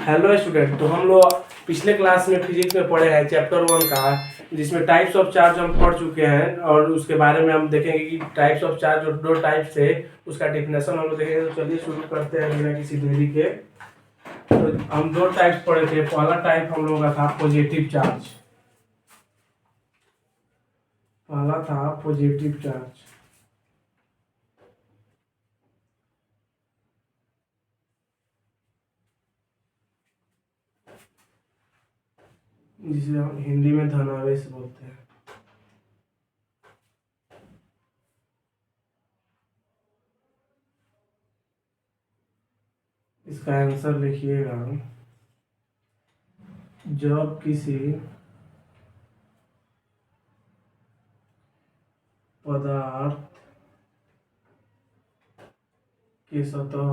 Hello student. तो हम लोग पिछले क्लास में फिजिक्स में पढ़े हैं चैप्टर 1 का, जिसमें टाइप्स ऑफ चार्ज हम पढ़ चुके हैं और उसके बारे में हम देखेंगे कि टाइप्स ऑफ चार्ज जो दो टाइप्स थे उसका डिफिनेशन हम लोग देखेंगे। तो चलिए शुरू करते हैं बिना किसी देरी के। तो हम दो टाइप्स पढ़े थे। पहला टाइप हम लोगों का था पॉजिटिव चार्ज। पहला था पॉजिटिव चार्ज, जिसे हम हिंदी में धनावेश बोलते हैं। इसका आंसर लिखिएगा। जब किसी पदार्थ की सतह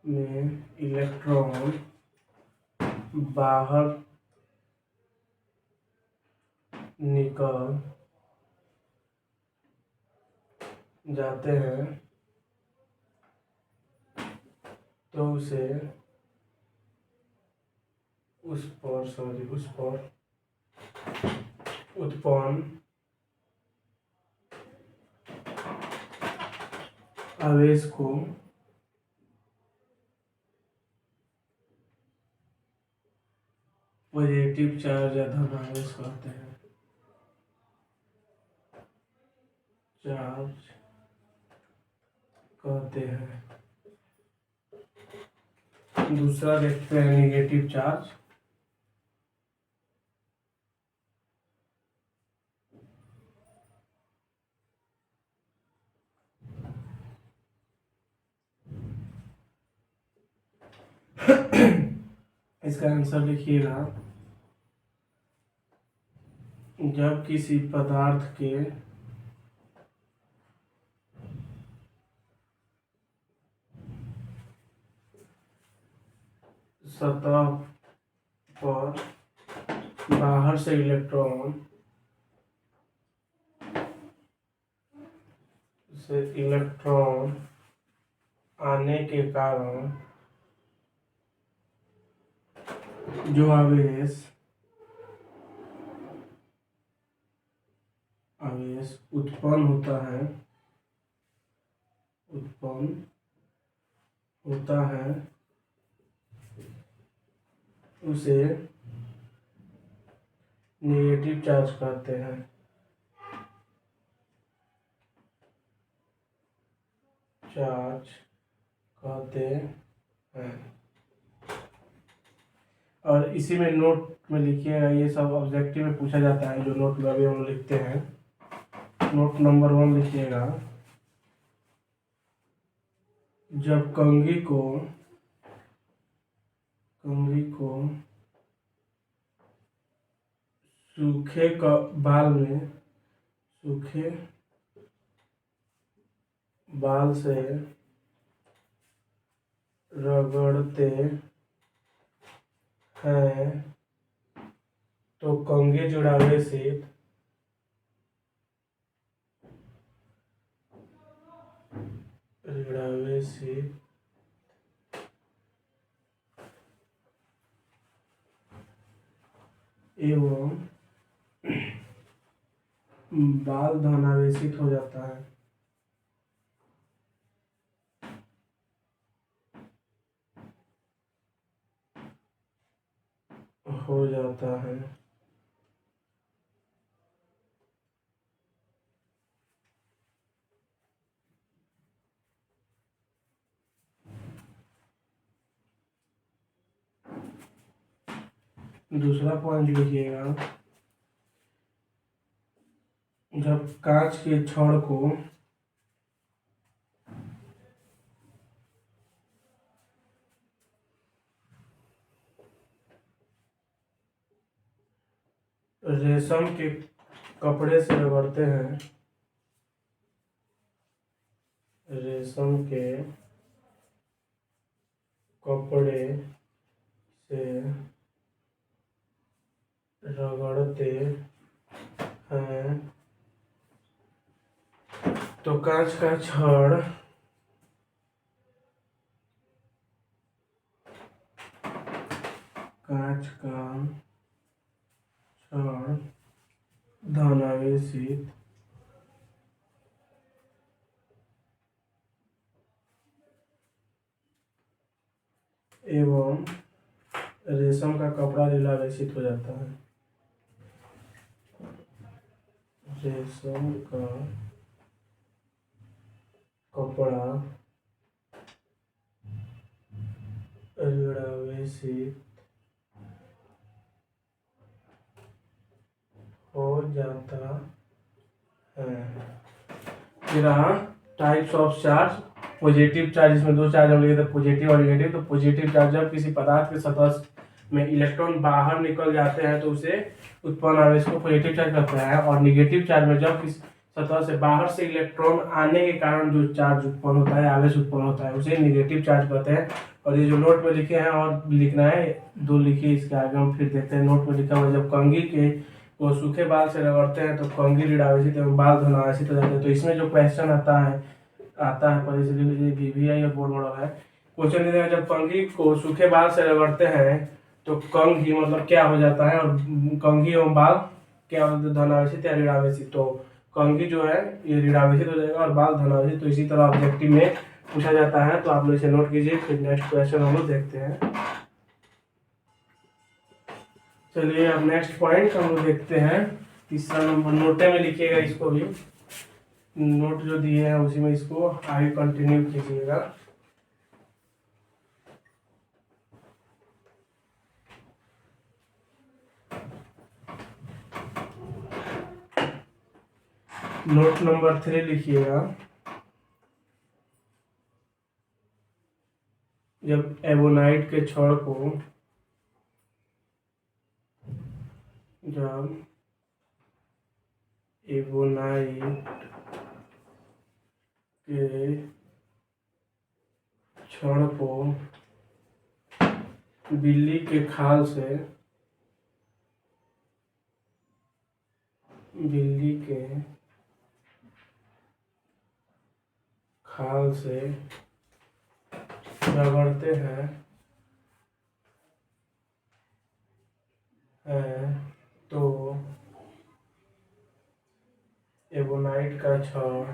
में इलेक्ट्रॉन बाहर निकल जाते हैं तो उस पर उत्पन्न आवेश को पॉजिटिव चार्ज या धन आवेश कहते हैं। चार्ज कहते हैं। दूसरा देखते हैं नेगेटिव चार्ज। इसका आंसर लिखिएगा। जब किसी पदार्थ के सतह पर बाहर से इलेक्ट्रॉन आने के कारण जो आवेश उत्पन्न होता है उसे नेगेटिव चार्ज कहते हैं। चार्ज कहते हैं। और इसी में नोट में लिखिएगा। ये सब ऑब्जेक्टिव में पूछा जाता है, जो नोट में अभी हम लिखते हैं। नोट नंबर 1 लिखिएगा। जब कंघी को सूखे बाल से रगड़ते हैं तो कंघी जुड़ावे से एवं बाल धनावेशित हो जाता है। दूसरा पॉइंट लिखिएगा। जब कांच के छड़ को रेशम के कपड़े से रगड़ते हैं रेशम के कपड़े से रगड़ते हैं तो कांच का छड़ कांच का छड़ धनावेशित एवं रेशम का कपड़ा लीलावेशित हो जाता है। रेशम का कपड़ा लीलावेशित हो जाता है। फिर types of charge. Positive charge, इसमें दो चार्ज हम लिए थे, पॉजिटिव और नेगेटिव। तो पॉजिटिव चार्ज जब किसी पदार्थ के सतह में इलेक्ट्रॉन बाहर निकल जाते हैं तो उसे उत्पन्न आवेश को पॉजिटिव चार्ज कहते हैं। और नेगेटिव चार्ज में जब किसी सतह से बाहर से इलेक्ट्रॉन आने के कारण जो चार्ज उत्पन्न होता है, आवेश उत्पन्न होता है, उसे नेगेटिव चार्ज कहते हैं। और ये जो नोट में लिखे हैं और लिखना है, दो लिखिए, इसके आगे हम फिर देखते हैं। नोट में लिखा हुआ जब कंघी के को सूखे बाल से रगड़ते हैं तो कंघी ऋणावेशित एवं बाल धनावेशित हो जाते हैं। तो इसमें जो क्वेश्चन आता है पर इसे लिख लीजिए, VVI और बोर्ड मॉडल है। क्वेश्चन देते हैं जब कंघी को सूखे बाल से रगड़ते हैं तो कंघी मतलब क्या हो जाता है, और कंघी एवं बाल क्या होता है, धनावेशित या ऋणावेशित। तो कंघी जो है ये ऋणावेशित हो जाएगा और बाल धनावेशित। तो इसी तरह ऑब्जेक्टिव में पूछा जाता है, तो आप लोग इसे नोट कीजिए। फिर नेक्स्ट क्वेश्चन हम लोग देखते हैं। चलिए अब नेक्स्ट पॉइंट हम लोग देखते हैं। तीसरा नंबर, नोटे में लिखिएगा, इसको भी नोट जो दिए हैं उसी में इसको आगे कंटिन्यू कीजिएगा। नोट नंबर 3 लिखिएगा। जब एबोनाइट के छड़ को जब एबोनाइट के छड़ को बिल्ली के खाल से रगड़ते हैं तो एबोनाइट का छड़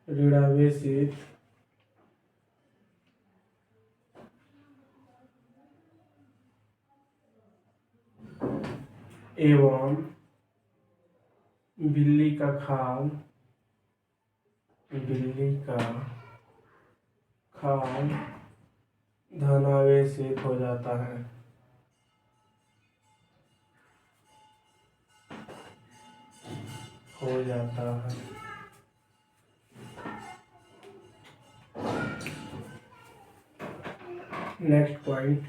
ऋणावेशित एवं बिल्ली का खाल धनावेशित हो जाता है। नेक्स्ट पॉइंट,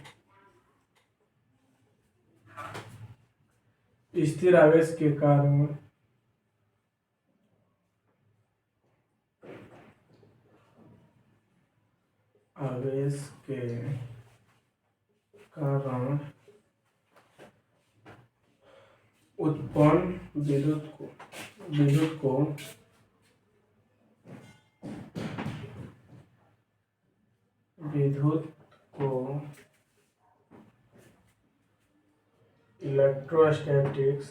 स्थिर आवेश के कारण उत्पन्न विद्युत को इलेक्ट्रोस्टैटिक्स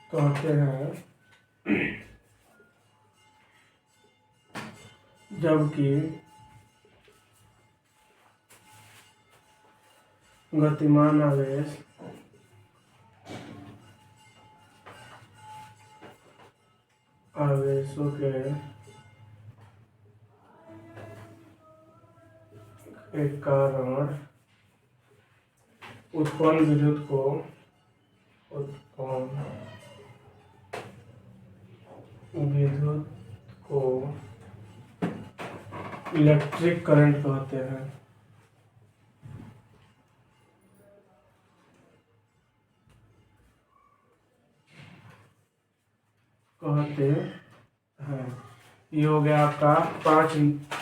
कहते हैं, जबकि गतिमान आवेशों के कारण उत्पन्न विद्युत को इलेक्ट्रिक करंट कहते हैं। ये हो गया आपका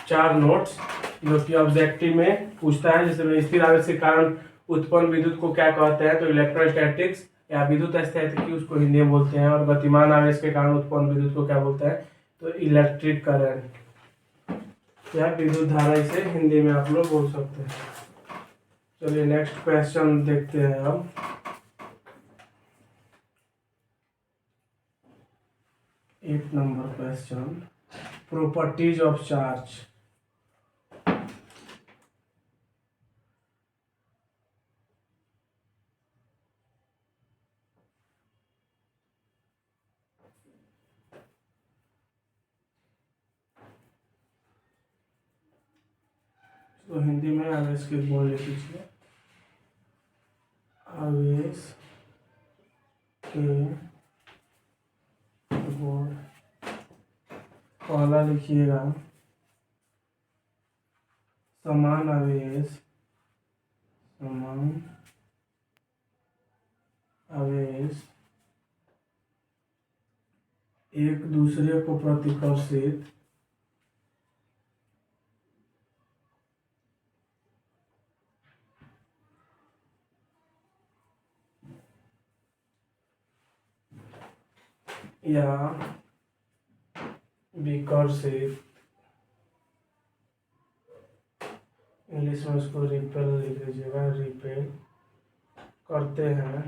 4 नोट्स। जो कि ऑब्जेक्टिव में पूछता है, जैसे स्थिर आवेश के कारण उत्पन्न विद्युत को क्या कहते हैं, तो इलेक्ट्रोस्टैटिक्स या विद्युत स्थैतिकी उसको हिंदी में बोलते हैं। और गतिमान आवेश के कारण उत्पन्न विद्युत को क्या बोलते हैं, तो इलेक्ट्रिक करंट या विद्युत धारा, इसे हिंदी में आप लोग बोल सकते हैं। चलिए नेक्स्ट क्वेश्चन देखते हैं हम। एक number question, properties of charge. तो हिंदी में आवेश के गुण लिख लीजिए। आवेश के गुण, पहला लिखिएगा समान आवेश, समान आवेश एक दूसरे को प्रतिकर्षित या विकर्षित, इंग्लिश में उसको रिपेल लिख लीजिएगा, रिपेल करते हैं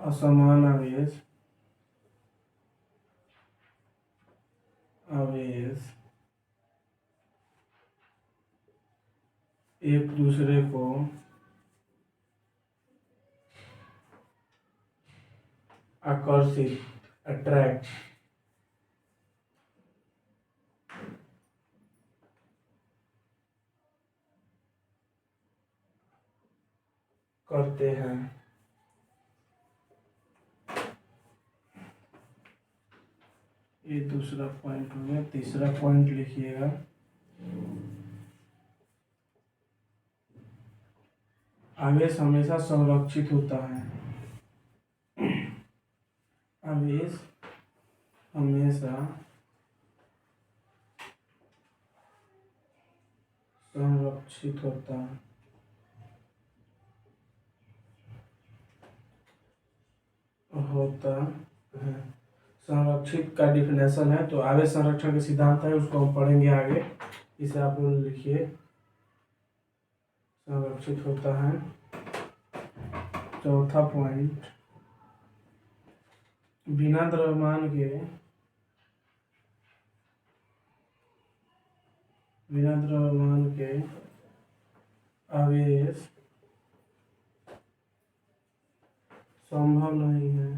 असमान आवेश, आवेश एक दूसरे को आकर्षित, अट्रैक्ट करते हैं। ये दूसरा पॉइंट हो गया। तीसरा पॉइंट लिखिएगा आवेश हमेशा संरक्षित होता है, आवेश हमेशा संरक्षित होता है। संरक्षित का डिफिनेशन है, तो आवेश संरक्षण के सिद्धांत है, उसको हम पढ़ेंगे आगे। इसे आप लोग लिखिए, संरक्षित होता है। चौथा पॉइंट, बिना द्रव्यमान के आवेश संभव नहीं है,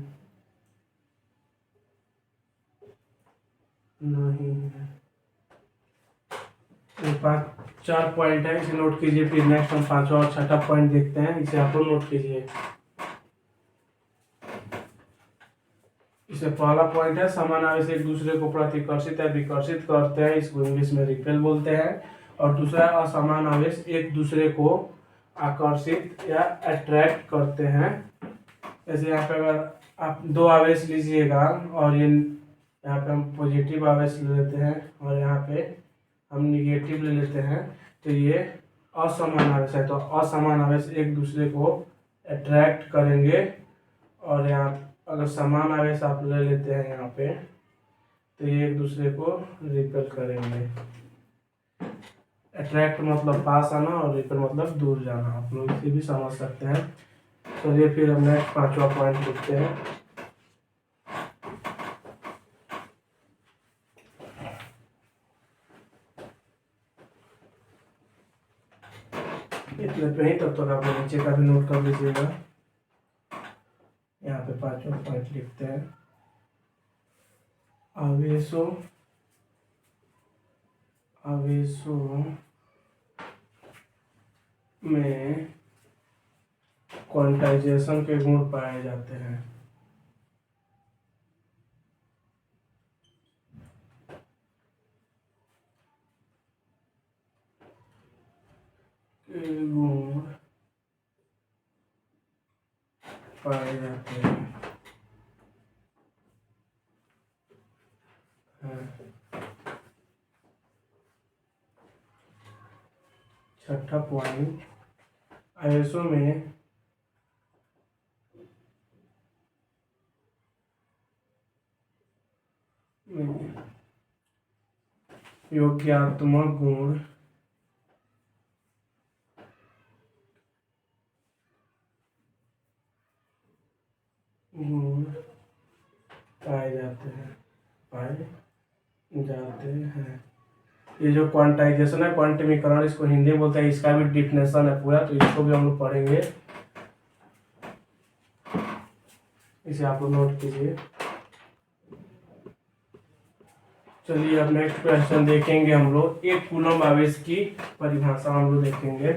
ये चार पॉइंट है, इसे नोट कीजिए। फिर नेक्स्ट हम पांचवा और छठा पॉइंट देखते हैं, इसे आप लोग नोट कीजिए। इसे पहला पॉइंट है समान आवेश एक दूसरे को प्रतिकर्षित या विकर्षित करते हैं, इसको इंग्लिश में रिपेल बोलते हैं। और दूसरा असमान आवेश एक दूसरे को आकर्षित या अट्रैक्ट करते हैं। जैसे यहाँ पे अगर आप दो आवेश लीजिएगा और ये यहाँ पे हम पॉजिटिव आवेश ले लेते हैं और यहाँ पे हम निगेटिव ले लेते हैं, तो ये असमान आवेश है। तो असमान आवेश एक दूसरे को अट्रैक्ट करेंगे। और यहाँ अगर समान आवेश आप ले लेते हैं यहाँ पे, तो ये एक दूसरे को रिपेल करेंगे। अट्रैक्ट मतलब पास आना और रिपेल मतलब दूर जाना, आप लोग इसे भी समझ सकते हैं। चलिए फिर हम नेक्स्ट पांचवा पॉइंट देखते हैं। इतने पे ही, तब तक आप लोग नीचे का भी नोट कर लीजिएगा। यहाँ पे पांचवा पॉइंट लिखते हैं आवेशों में क्वांटाइजेशन के गुण पाए जाते हैं। गुण पाए जाते हैं। छठा पॉइंट, आईएसओ में योग्यात्मक गुण पाए जाते हैं। ये जो क्वांटाइजेशन है, क्वांटमीकरण, इसको हिंदी में बोलते हैं, इसका भी डिफिनेशन है पूरा, तो इसको भी हम लोग पढ़ेंगे। इसे आप लोग नोट कीजिए। चलिए अब नेक्स्ट क्वेश्चन देखेंगे हम लोग। एक कूलम आवेश की परिभाषा हम लोग देखेंगे।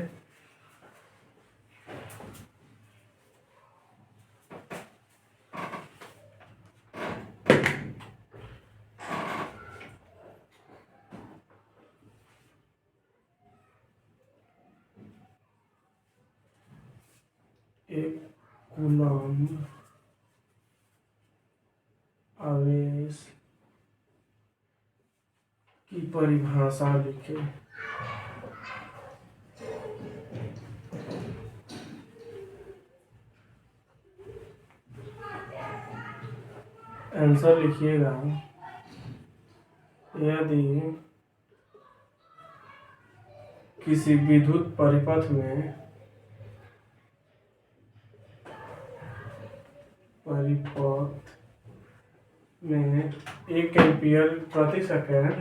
एक कूलम आवेश की परिभाषा लिखे। आंसर लिखिएगा। यदि किसी विद्युत परिपथ में 1 एम्पीयर प्रति सेकंड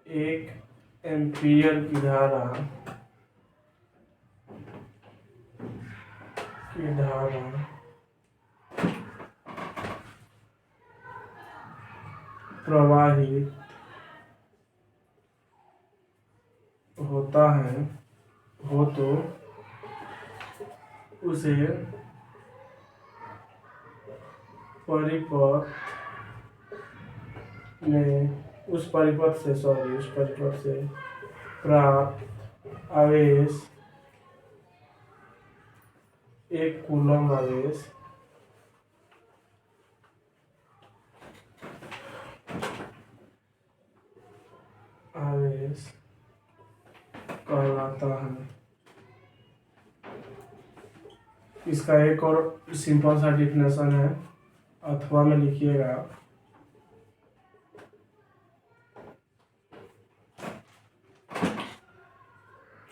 1 एम्पीयर की धारा प्रवाहित होता है हो तो उसे उस परिपथ से प्राप्त आवेश एक कूलम आवेश कहलाता है। इसका एक और सिंपल सा डिफिनेशन है, अथवा में लिखिएगा।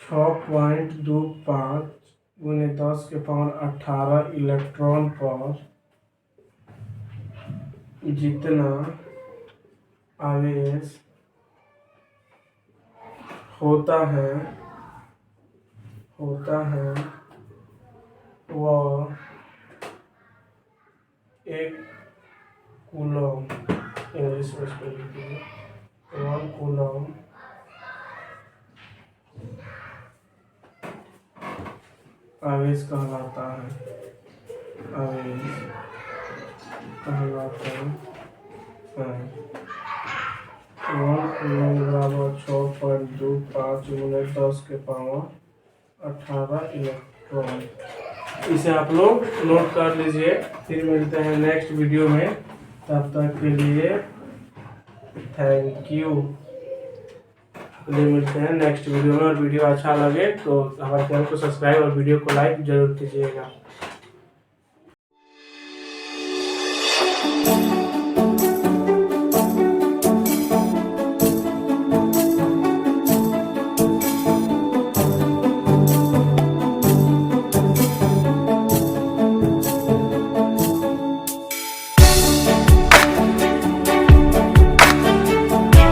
छः 6.25 गुने 10⁻18 इलेक्ट्रॉन पर जितना आवेश होता है वह एक कूलम, इंग्लिश में इसको लिखिए, 1 कूलम आवेश कहलाता है। 1 कूलम बराबर 6.25 गुने 10⁻18 इलेक्ट्रॉन। इसे आप लोग नोट कर लीजिए। फिर मिलते हैं नेक्स्ट वीडियो में, तब तक के लिए थैंक यू। मिलते हैं नेक्स्ट वीडियो में, और वीडियो अच्छा लगे तो हमारे चैनल को सब्सक्राइब और वीडियो को लाइक जरूर कीजिएगा।